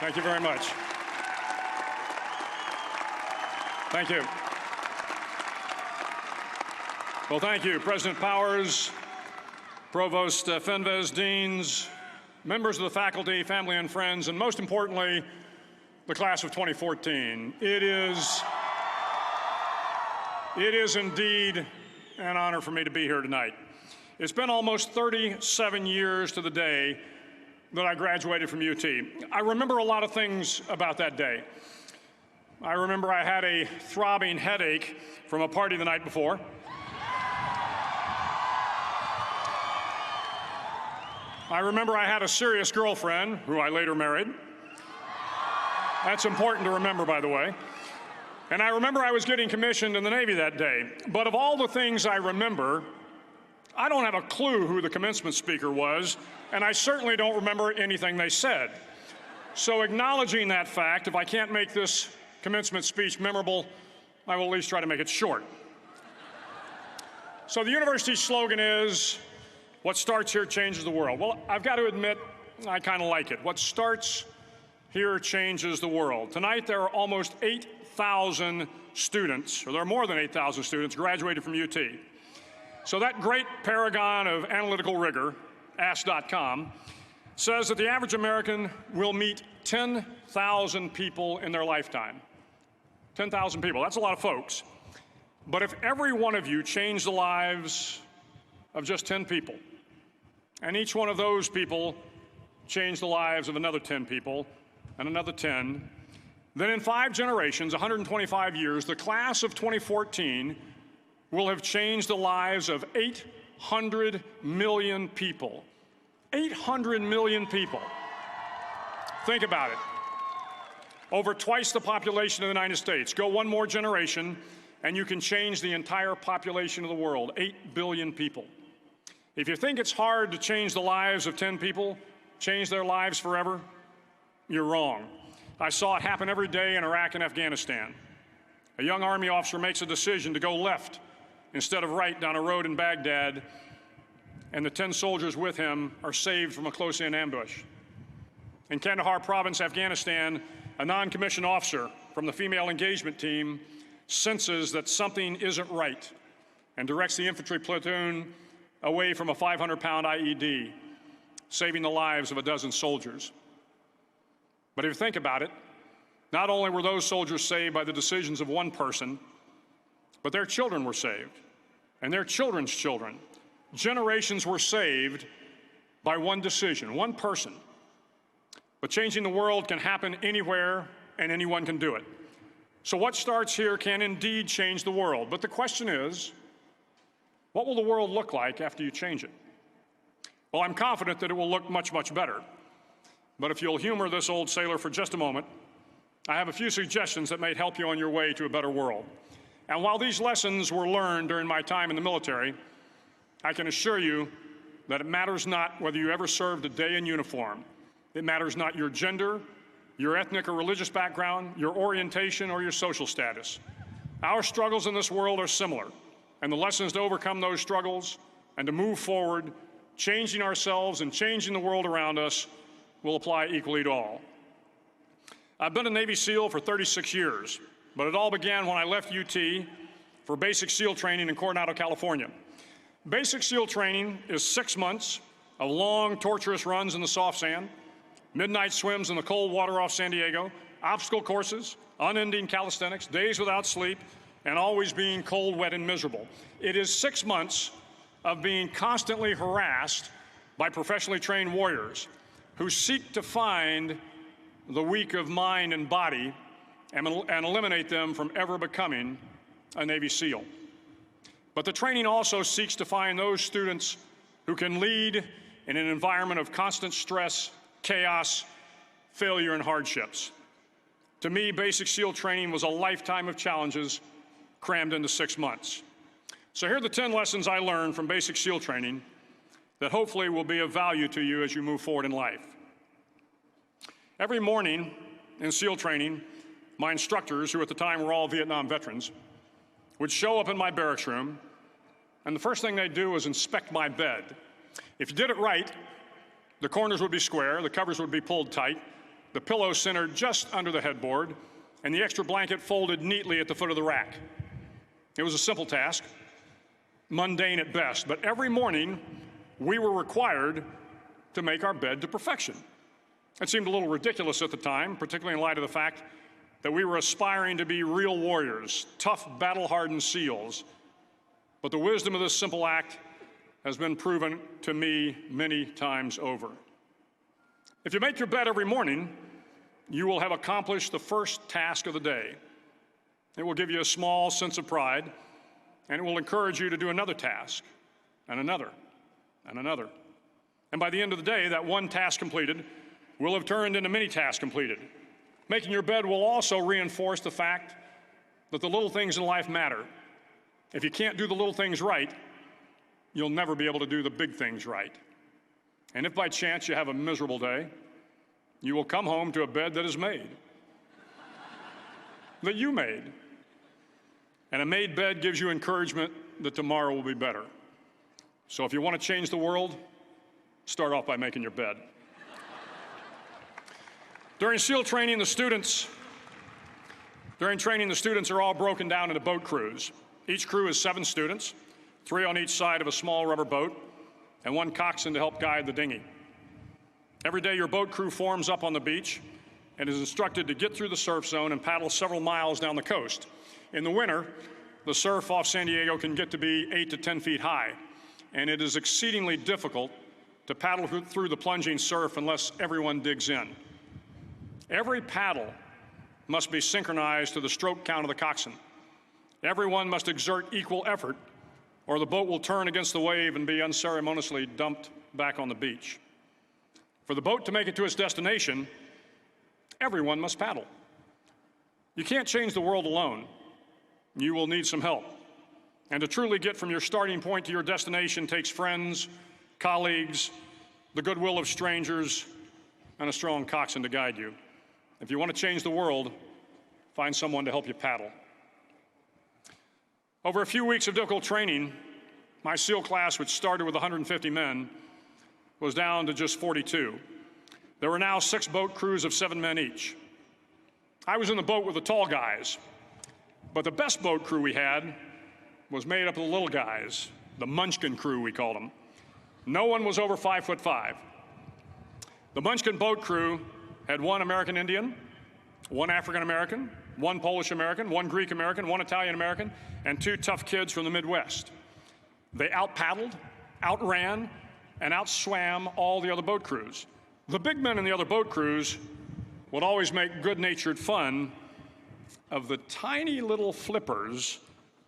Thank you very much. Thank you. Well, thank you, President Powers, Provost Fenves, deans, members of the faculty, family and friends, and most importantly, the class of 2014. It is indeed an honor for me to be here tonight. It's been almost 37 years to the day that I graduated from UT. I remember a lot of things about that day. I remember I had a throbbing headache from a party the night before. I remember I had a serious girlfriend, who I later married. That's important to remember, by the way. And I remember I was getting commissioned in the Navy that day. But of all the things I remember, I don't have a clue who the commencement speaker was, and I certainly don't remember anything they said. So acknowledging that fact, if I can't make this commencement speech memorable, I will at least try to make it short. So the university's slogan is, what starts here changes the world. Well, I've got to admit, I kind of like it. What starts here changes the world. Tonight, there are almost 8,000 students, or there are more than 8,000 students graduated from UT. So that great paragon of analytical rigor, Ask.com, says that the average American will meet 10,000 people in their lifetime. 10,000 people, that's a lot of folks. But if every one of you changed the lives of just 10 people, and each one of those people changed the lives of another 10 people, and another 10, then in 5 generations, 125 years, the class of 2014 will have changed the lives of 800 million people. 800 million people. Think about it. Over twice the population of the United States. Go one more generation, and you can change the entire population of the world, 8 billion people. If you think it's hard to change the lives of 10 people, change their lives forever, you're wrong. I saw it happen every day in Iraq and Afghanistan. A young Army officer makes a decision to go left instead of right down a road in Baghdad, and the 10 soldiers with him are saved from a close-in ambush. In Kandahar province, Afghanistan, a non-commissioned officer from the female engagement team senses that something isn't right and directs the infantry platoon away from a 500-pound IED, saving the lives of a dozen soldiers. But if you think about it, not only were those soldiers saved by the decisions of one person, but their children were saved, and their children's children. Generations were saved by one decision, one person. But changing the world can happen anywhere, and anyone can do it. So what starts here can indeed change the world. But the question is, what will the world look like after you change it? Well, I'm confident that it will look much, much better. But if you'll humor this old sailor for just a moment, I have a few suggestions that may help you on your way to a better world. And while these lessons were learned during my time in the military, I can assure you that it matters not whether you ever served a day in uniform. It matters not your gender, your ethnic or religious background, your orientation, or your social status. Our struggles in this world are similar, and the lessons to overcome those struggles and to move forward, changing ourselves and changing the world around us, will apply equally to all. I've been a Navy SEAL for 36 years, but it all began when I left UT for basic SEAL training in Coronado, California. Basic SEAL training is 6 months of long, torturous runs in the soft sand, midnight swims in the cold water off San Diego, obstacle courses, unending calisthenics, days without sleep, and always being cold, wet, and miserable. It is 6 months of being constantly harassed by professionally trained warriors who seek to find the weak of mind and body and eliminate them from ever becoming a Navy SEAL. But the training also seeks to find those students who can lead in an environment of constant stress, chaos, failure, and hardships. To me, basic SEAL training was a lifetime of challenges crammed into 6 months. So here are the 10 lessons I learned from basic SEAL training that hopefully will be of value to you as you move forward in life. Every morning in SEAL training, my instructors, who at the time were all Vietnam veterans, would show up in my barracks room, and the first thing they'd do was inspect my bed. If you did it right, the corners would be square, the covers would be pulled tight, the pillow centered just under the headboard, and the extra blanket folded neatly at the foot of the rack. It was a simple task, mundane at best, but every morning we were required to make our bed to perfection. It seemed a little ridiculous at the time, particularly in light of the fact that we were aspiring to be real warriors, tough, battle-hardened SEALs. But the wisdom of this simple act has been proven to me many times over. If you make your bed every morning, you will have accomplished the first task of the day. It will give you a small sense of pride, and it will encourage you to do another task, and another, and another. And by the end of the day, that one task completed will have turned into many tasks completed. Making your bed will also reinforce the fact that the little things in life matter. If you can't do the little things right, you'll never be able to do the big things right. And if by chance you have a miserable day, you will come home to a bed that is made, that you made. And a made bed gives you encouragement that tomorrow will be better. So if you want to change the world, start off by making your bed. During SEAL training, the students are all broken down into boat crews. Each crew is 7 students, 3 on each side of a small rubber boat, and 1 coxswain to help guide the dinghy. Every day, your boat crew forms up on the beach and is instructed to get through the surf zone and paddle several miles down the coast. In the winter, the surf off San Diego can get to be 8 to 10 feet high, and it is exceedingly difficult to paddle through the plunging surf unless everyone digs in. Every paddle must be synchronized to the stroke count of the coxswain. Everyone must exert equal effort, or the boat will turn against the wave and be unceremoniously dumped back on the beach. For the boat to make it to its destination, everyone must paddle. You can't change the world alone. You will need some help. And to truly get from your starting point to your destination takes friends, colleagues, the goodwill of strangers, and a strong coxswain to guide you. If you want to change the world, find someone to help you paddle. Over a few weeks of difficult training, my SEAL class, which started with 150 men, was down to just 42. There were now 6 boat crews of 7 men each. I was in the boat with the tall guys, but the best boat crew we had was made up of the little guys, the Munchkin crew, we called them. No one was over 5'5". The Munchkin boat crew had 1 American Indian, 1 African American, 1 Polish American, 1 Greek American, 1 Italian American, and 2 tough kids from the Midwest. They out-paddled, outran, and outswam all the other boat crews. The big men in the other boat crews would always make good-natured fun of the tiny little flippers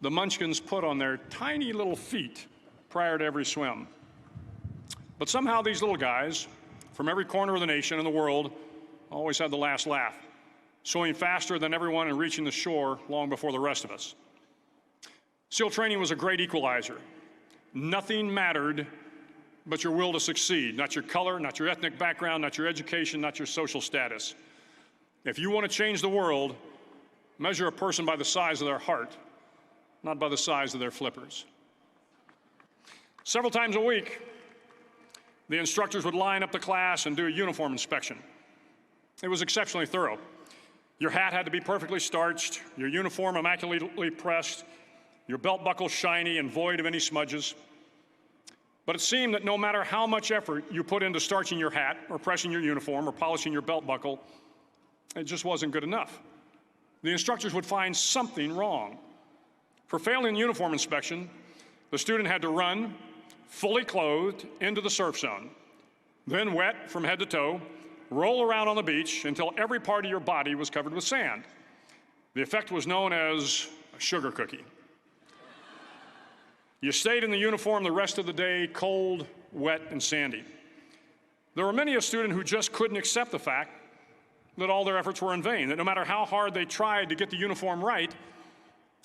the Munchkins put on their tiny little feet prior to every swim. But somehow these little guys from every corner of the nation and the world always had the last laugh, swimming faster than everyone and reaching the shore long before the rest of us. SEAL training was a great equalizer. Nothing mattered but your will to succeed, not your color, not your ethnic background, not your education, not your social status. If you want to change the world, measure a person by the size of their heart, not by the size of their flippers. Several times a week, the instructors would line up the class and do a uniform inspection. It was exceptionally thorough. Your hat had to be perfectly starched, your uniform immaculately pressed, your belt buckle shiny and void of any smudges. But it seemed that no matter how much effort you put into starching your hat or pressing your uniform or polishing your belt buckle, it just wasn't good enough. The instructors would find something wrong. For failing the uniform inspection, the student had to run, fully clothed, into the surf zone, then wet from head to toe, roll around on the beach until every part of your body was covered with sand. The effect was known as a sugar cookie. You stayed in the uniform the rest of the day, cold, wet, and sandy. There were many a student who just couldn't accept the fact that all their efforts were in vain, that no matter how hard they tried to get the uniform right,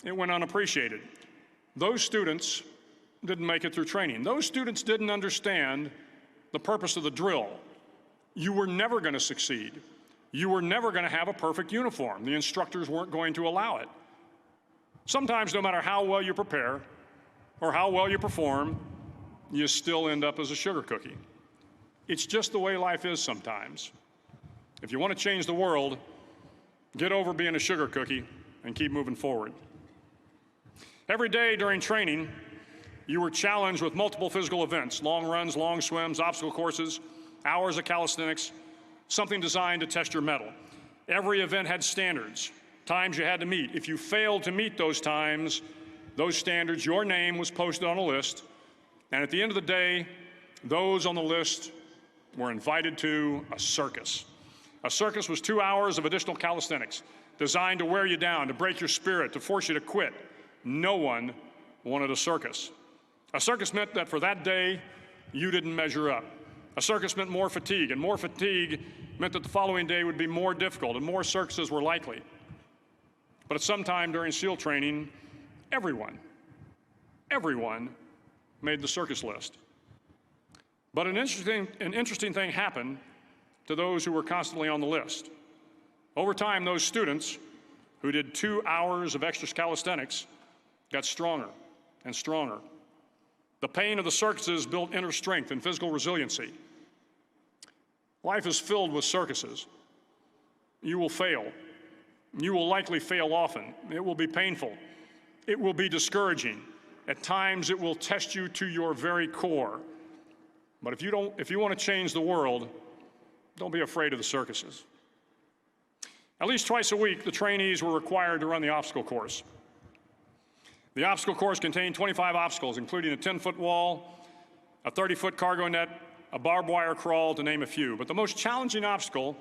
it went unappreciated. Those students didn't make it through training. Those students didn't understand the purpose of the drill. You were never going to succeed. You were never going to have a perfect uniform. The instructors weren't going to allow it. Sometimes, no matter how well you prepare or how well you perform, you still end up as a sugar cookie. It's just the way life is sometimes. If you want to change the world, get over being a sugar cookie and keep moving forward. Every day during training, you were challenged with multiple physical events: long runs, long swims, obstacle courses, hours of calisthenics, something designed to test your mettle. Every event had standards, times you had to meet. If you failed to meet those times, those standards, your name was posted on a list, and at the end of the day, those on the list were invited to a circus. A circus was 2 hours of additional calisthenics, designed to wear you down, to break your spirit, to force you to quit. No one wanted a circus. A circus meant that for that day, you didn't measure up. A circus meant more fatigue, and more fatigue meant that the following day would be more difficult, and more circuses were likely. But at some time during SEAL training, everyone made the circus list. But an interesting thing happened to those who were constantly on the list. Over time, those students who did 2 hours of extra calisthenics got stronger and stronger. The pain of the circuses built inner strength and physical resiliency. Life is filled with circuses. You will fail. You will likely fail often. It will be painful. It will be discouraging. At times, it will test you to your very core. But if you want to change the world, don't be afraid of the circuses. At least twice a week, the trainees were required to run the obstacle course. The obstacle course contained 25 obstacles, including a 10-foot wall, a 30-foot cargo net, a barbed wire crawl, to name a few. But the most challenging obstacle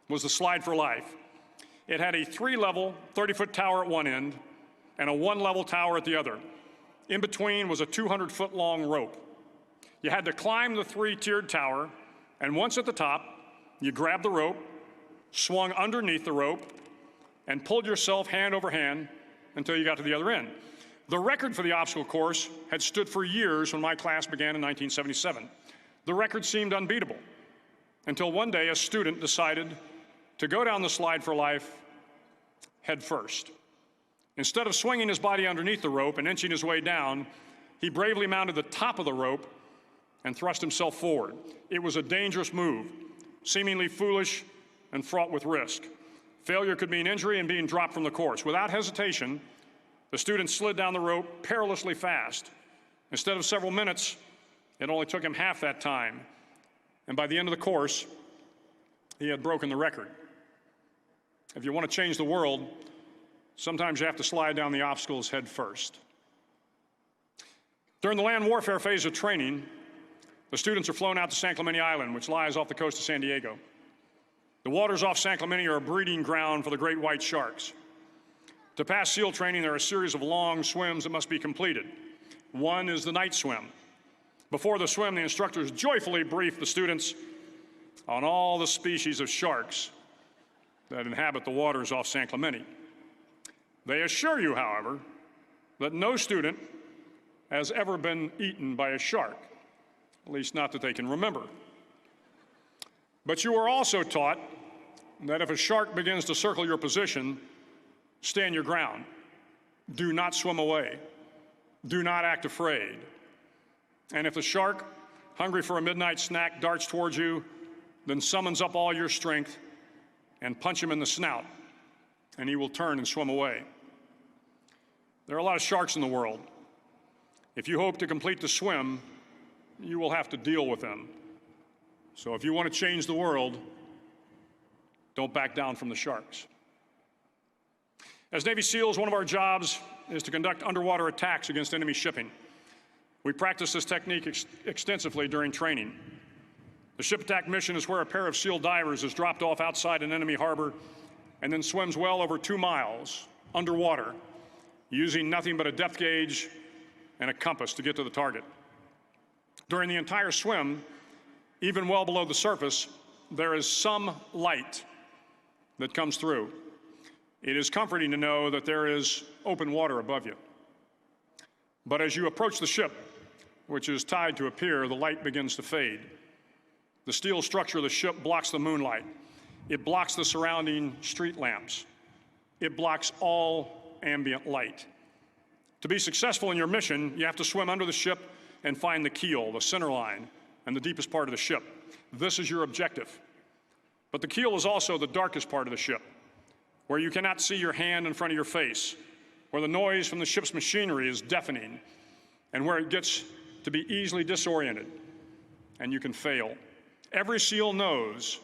was the slide for life. It had a 3-level, 30-foot tower at one end and a 1-level tower at the other. In between was a 200-foot-long rope. You had to climb the 3-tiered tower, and once at the top, you grabbed the rope, swung underneath the rope, and pulled yourself hand over hand until you got to the other end. The record for the obstacle course had stood for years when my class began in 1977. The record seemed unbeatable until one day a student decided to go down the slide for life head first. Instead of swinging his body underneath the rope and inching his way down, he bravely mounted the top of the rope and thrust himself forward. It was a dangerous move, seemingly foolish and fraught with risk. Failure could mean injury and being dropped from the course. Without hesitation, the student slid down the rope perilously fast. Instead of several minutes, it only took him half that time. And by the end of the course, he had broken the record. If you want to change the world, sometimes you have to slide down the obstacles head first. During the land warfare phase of training, the students are flown out to San Clemente Island, which lies off the coast of San Diego. The waters off San Clemente are a breeding ground for the great white sharks. To pass SEAL training, there are a series of long swims that must be completed. One is the night swim. Before the swim, the instructors joyfully brief the students on all the species of sharks that inhabit the waters off San Clemente. They assure you, however, that no student has ever been eaten by a shark, at least not that they can remember. But you are also taught that if a shark begins to circle your position, stand your ground. Do not swim away. Do not act afraid. And if the shark, hungry for a midnight snack, darts towards you, then summons up all your strength and punch him in the snout, and he will turn and swim away. There are a lot of sharks in the world. If you hope to complete the swim, you will have to deal with them. So if you want to change the world, don't back down from the sharks. As Navy SEALs, one of our jobs is to conduct underwater attacks against enemy shipping. We practice this technique extensively during training. The ship attack mission is where a pair of SEAL divers is dropped off outside an enemy harbor and then swims well over 2 miles underwater, using nothing but a depth gauge and a compass to get to the target. During the entire swim, even well below the surface, there is some light that comes through. It is comforting to know that there is open water above you. But as you approach the ship, which is tied to a pier, the light begins to fade. The steel structure of the ship blocks the moonlight. It blocks the surrounding street lamps. It blocks all ambient light. To be successful in your mission, you have to swim under the ship and find the keel, the center line, and the deepest part of the ship. This is your objective. But the keel is also the darkest part of the ship, where you cannot see your hand in front of your face, where the noise from the ship's machinery is deafening, and where it gets to be easily disoriented, and you can fail. Every SEAL knows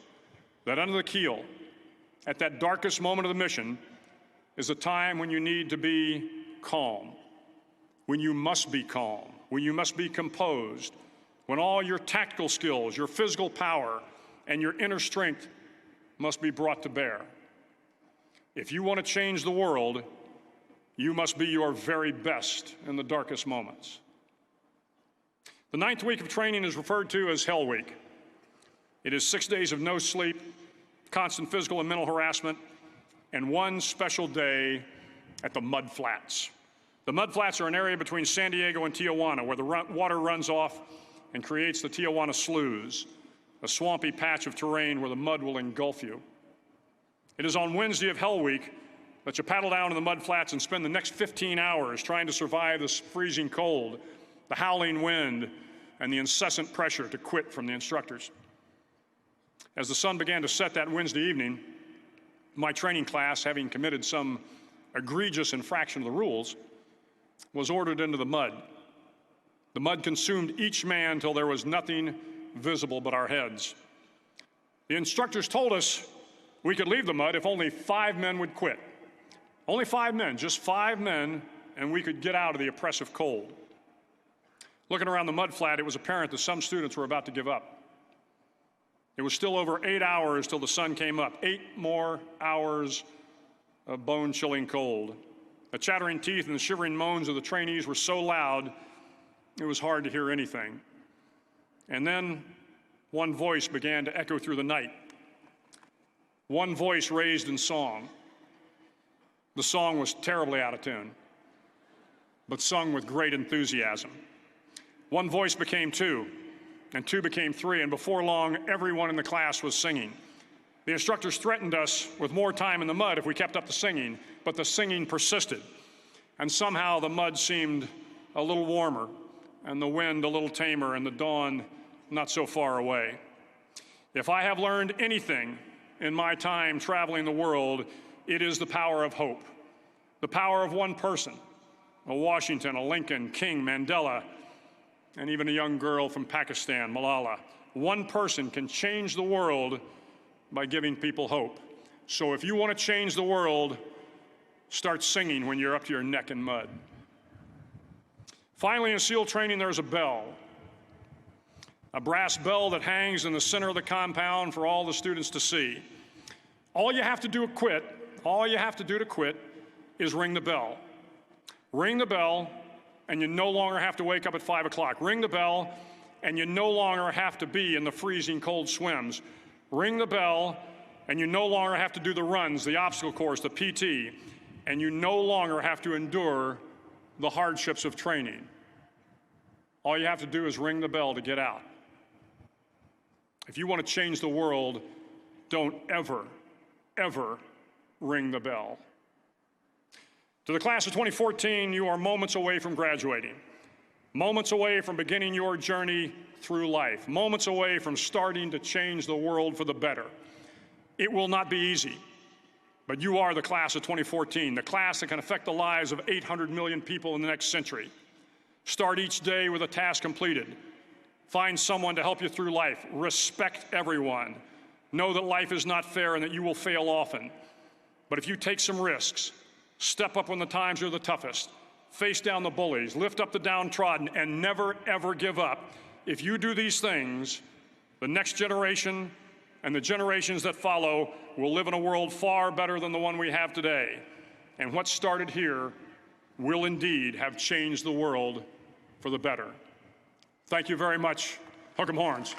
that under the keel, at that darkest moment of the mission, is a time when you need to be calm, when you must be calm, when you must be composed, when all your tactical skills, your physical power, and your inner strength must be brought to bear. If you want to change the world, you must be your very best in the darkest moments. The 9th week of training is referred to as Hell Week. It is 6 days of no sleep, constant physical and mental harassment, and one special day at the Mud Flats. The Mud Flats are an area between San Diego and Tijuana where the water runs off and creates the Tijuana Sloughs, a swampy patch of terrain where the mud will engulf you. It is on Wednesday of Hell Week that you paddle down to the Mud Flats and spend the next 15 hours trying to survive this freezing cold, the howling wind, and the incessant pressure to quit from the instructors. As the sun began to set that Wednesday evening, my training class, having committed some egregious infraction of the rules, was ordered into the mud. The mud consumed each man till there was nothing visible but our heads. The instructors told us we could leave the mud if only 5 men would quit. Only 5 men, just 5 men, and we could get out of the oppressive cold. Looking around the mud flat, it was apparent that some students were about to give up. It was still over 8 hours till the sun came up. 8 more hours of bone-chilling cold. The chattering teeth and the shivering moans of the trainees were so loud, it was hard to hear anything. And then one voice began to echo through the night. One voice raised in song. The song was terribly out of tune, but sung with great enthusiasm. One voice became 2, and 2 became 3, and before long, everyone in the class was singing. The instructors threatened us with more time in the mud if we kept up the singing, but the singing persisted. And somehow the mud seemed a little warmer, and the wind a little tamer, and the dawn not so far away. If I have learned anything in my time traveling the world, it is the power of hope. The power of one person, a Washington, a Lincoln, King, Mandela, and even a young girl from Pakistan, Malala. One person can change the world by giving people hope. So if you want to change the world, start singing when you're up to your neck in mud. Finally, in SEAL training, there's a bell. A brass bell that hangs in the center of the compound for all the students to see. All you have to do to quit is ring the bell. Ring the bell, and you no longer have to wake up at 5 o'clock. Ring the bell, and you no longer have to be in the freezing cold swims. Ring the bell, and you no longer have to do the runs, the obstacle course, the PT, and you no longer have to endure the hardships of training. All you have to do is ring the bell to get out. If you want to change the world, don't ever, ever ring the bell. To the class of 2014, you are moments away from graduating, moments away from beginning your journey through life, moments away from starting to change the world for the better. It will not be easy, but you are the class of 2014, the class that can affect the lives of 800 million people in the next century. Start each day with a task completed. Find someone to help you through life. Respect everyone. Know that life is not fair and that you will fail often. But if you take some risks, step up when the times are the toughest, face down the bullies, lift up the downtrodden, and never, ever give up. If you do these things, the next generation and the generations that follow will live in a world far better than the one we have today. And what started here will indeed have changed the world for the better. Thank you very much. Hook 'em horns.